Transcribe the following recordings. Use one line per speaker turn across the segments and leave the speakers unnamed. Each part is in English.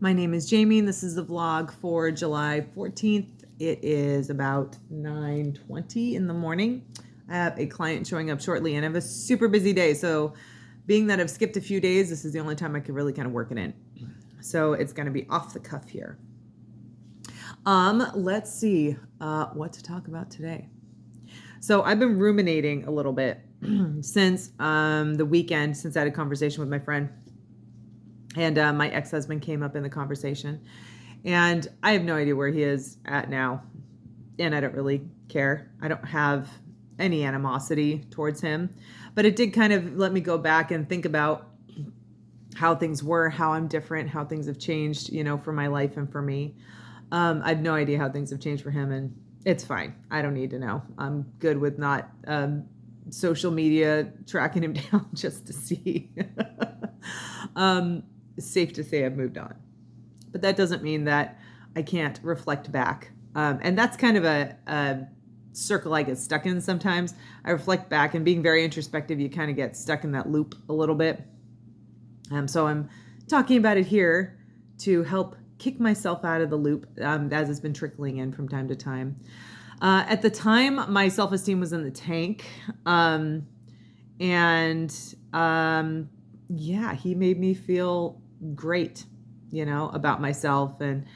My name is Jamie, and this is the vlog for July 14th. It is about 9:20 in the morning. I have a client showing up shortly, and I have a super busy day. So being that I've skipped a few days, this is the only time I could really kind of work it in. So it's going to be off the cuff here. Let's see what to talk about today. So I've been ruminating a little bit since the weekend, since I had a conversation with my friend. And my ex-husband came up in the conversation. And I have no idea where he is at now. And I don't really care. I don't have any animosity towards him. But it did kind of let me go back and think about how things were, how I'm different, how things have changed, for my life and for me. I have no idea how things have changed for him. And it's fine. I don't need to know. I'm good with not social media tracking him down just to see. It's safe to say I've moved on. But that doesn't mean that I can't reflect back. And that's kind of a circle I get stuck in sometimes. I reflect back, and being very introspective, you kind of get stuck in that loop a little bit. So I'm talking about it here to help kick myself out of the loop as it's been trickling in from time to time. At the time, my self-esteem was in the tank. Yeah, he made me feel great, about myself, and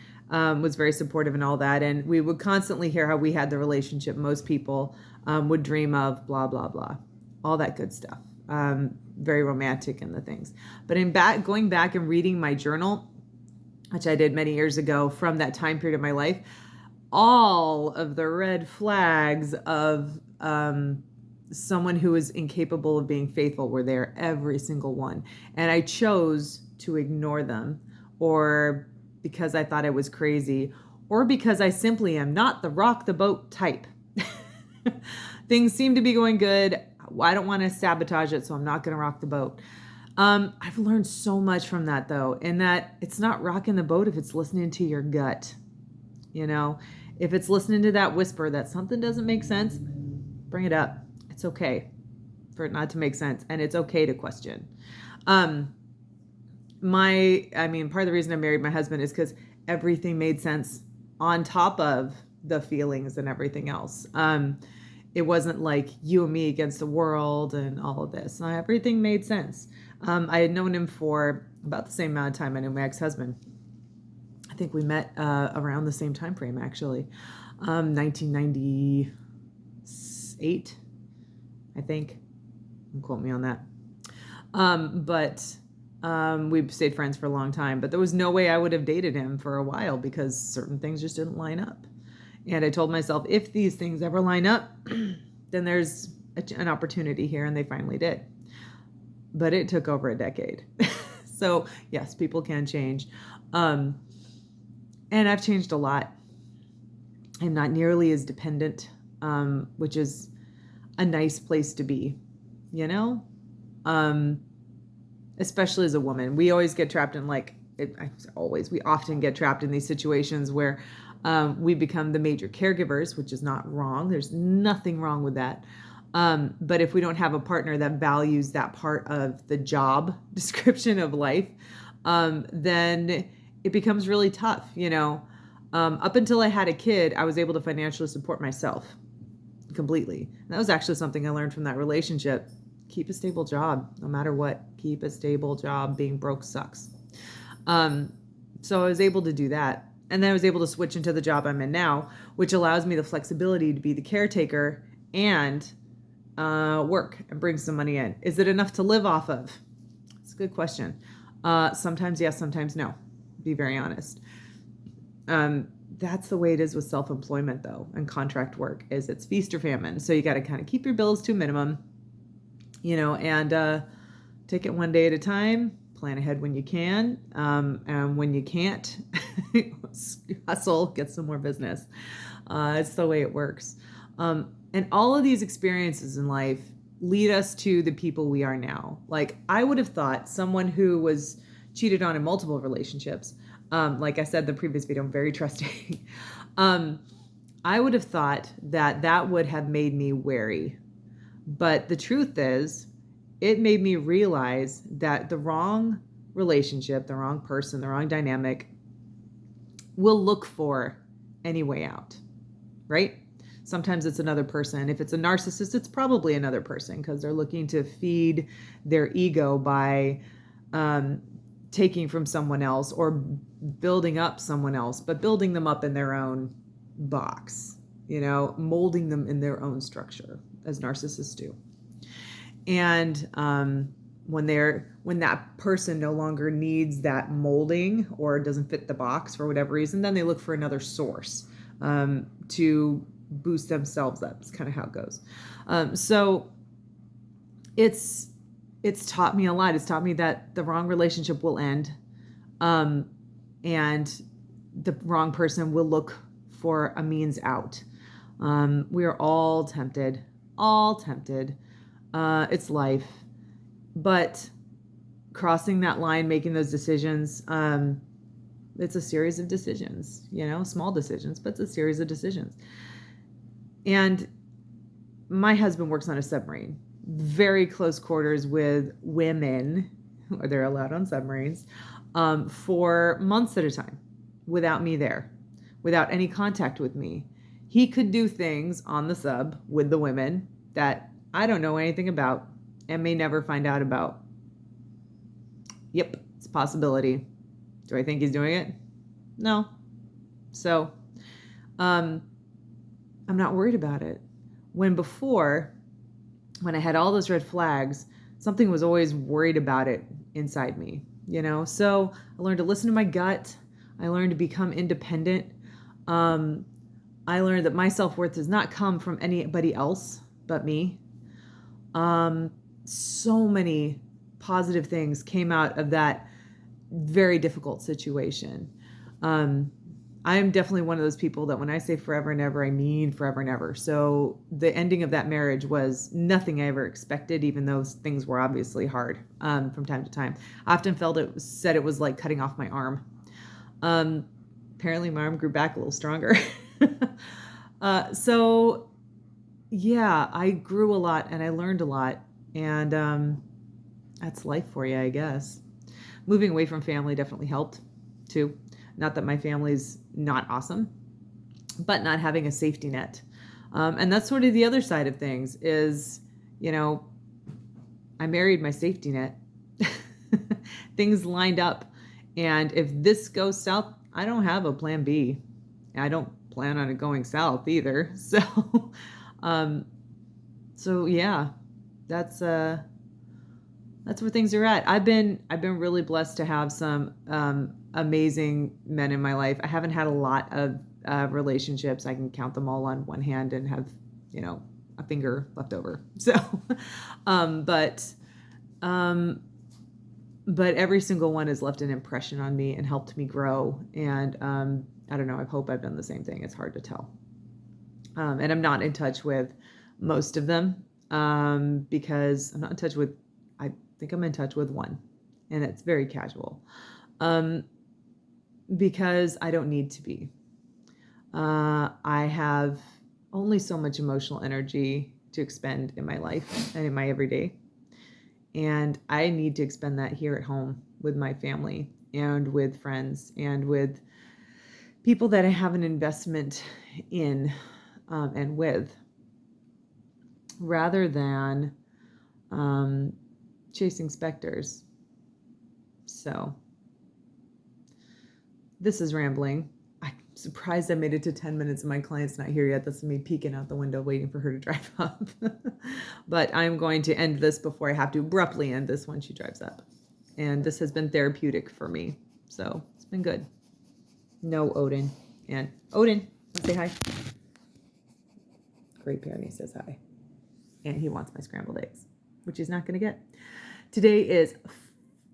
was very supportive and all that. And we would constantly hear how we had the relationship most people would dream of, blah, blah, blah, all that good stuff. Very romantic in the things. But going back and reading my journal, which I did many years ago from that time period of my life, all of the red flags of someone who is incapable of being faithful were there, every single one. And I chose to ignore them, or because I thought I was crazy, or because I simply am not the rock the boat type. Things seem to be going good. I don't want to sabotage it, so I'm not going to rock the boat. I've learned so much from that, though, in that it's not rocking the boat if it's listening to your gut. If it's listening to that whisper that something doesn't make sense, bring it up. It's okay for it not to make sense, and it's okay to question. Part of the reason I married my husband is because everything made sense on top of the feelings and everything else. It wasn't like you and me against the world and all of this. Everything made sense. I had known him for about the same amount of time I knew my ex-husband. I think we met around the same time frame, actually. 1998, I think. Don't quote me on that. We've stayed friends for a long time, but there was no way I would have dated him for a while because certain things just didn't line up. And I told myself, if these things ever line up, then there's an opportunity here, and they finally did. But it took over a decade. So yes, people can change. And I've changed a lot. I'm not nearly as dependent, which is a nice place to be, especially as a woman. We always get trapped in we often get trapped in these situations where we become the major caregivers, which is not wrong. There's nothing wrong with that. But if we don't have a partner that values that part of the job description of life, then it becomes really tough. Up until I had a kid, I was able to financially support myself completely. And that was actually something I learned from that relationship. Keep a stable job, no matter what. Keep a stable job. Being broke sucks. So I was able to do that. And then I was able to switch into the job I'm in now, which allows me the flexibility to be the caretaker and work and bring some money in. Is it enough to live off of? It's a good question. Sometimes yes, sometimes no. Be very honest. That's the way it is with self-employment, though, and contract work. It's feast or famine. So you got to kind of keep your bills to a minimum, and take it one day at a time. Plan ahead when you can, and when you can't, hustle, get some more business. It's the way it works. And all of these experiences in life lead us to the people we are now. Like, I would have thought someone who was cheated on in multiple relationships, like I said in the previous video, I'm very trusting. I would have thought that would have made me wary. But the truth is, it made me realize that the wrong relationship, the wrong person, the wrong dynamic will look for any way out, right? Sometimes it's another person. If it's a narcissist, it's probably another person because they're looking to feed their ego by taking from someone else or building up someone else, but building them up in their own box, molding them in their own structure, as narcissists do. And when that person no longer needs that molding or doesn't fit the box for whatever reason, then they look for another source to boost themselves up. It's kind of how it goes. So it's taught me a lot. It's taught me that the wrong relationship will end, and the wrong person will look for a means out. We are all tempted. It's life. But crossing that line, making those decisions, it's a series of decisions, small decisions, but it's a series of decisions. And my husband works on a submarine, very close quarters with women, they're allowed on submarines, for months at a time without me there, without any contact with me. He could do things on the sub with the women that I don't know anything about and may never find out about. Yep, it's a possibility. Do I think he's doing it? No. So, I'm not worried about it. When I had all those red flags, something was always worried about it inside me, So I learned to listen to my gut. I learned to become independent. I learned that my self-worth does not come from anybody else but me. So many positive things came out of that very difficult situation. I am definitely one of those people that when I say forever and ever, I mean forever and ever. So the ending of that marriage was nothing I ever expected, even though things were obviously hard from time to time. I often said it was like cutting off my arm. Apparently my arm grew back a little stronger. So yeah, I grew a lot and I learned a lot, and that's life for you, I guess. Moving away from family definitely helped too. Not that my family's not awesome, but not having a safety net. And that's sort of the other side of things is, I married my safety net. Things lined up. And if this goes south, I don't have a plan B. I don't plan on it going south either. So, yeah, that's where things are at. I've been really blessed to have some amazing men in my life. I haven't had a lot of relationships. I can count them all on one hand and have, a finger left over. So, but every single one has left an impression on me and helped me grow. And I don't know, I hope I've done the same thing. It's hard to tell. And I'm not in touch with most of them because I'm not in touch with, I think I'm in touch with one, and it's very casual because I don't need to be. I have only so much emotional energy to expend in my life and in my everyday. And I need to expend that here at home with my family and with friends and with people that I have an investment in and with, rather than chasing specters. So this is rambling. I'm surprised I made it to 10 minutes and my client's not here yet. That's me peeking out the window waiting for her to drive up. But I'm going to end this before I have to abruptly end this when she drives up. And this has been therapeutic for me. So it's been good. No Odin. And Odin, say hi. Great Bear, and he says hi. And he wants my scrambled eggs, which he's not going to get. Today is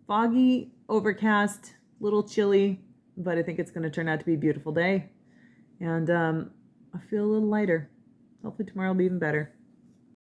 foggy, overcast, little chilly, but I think it's going to turn out to be a beautiful day. And I feel a little lighter. Hopefully tomorrow will be even better.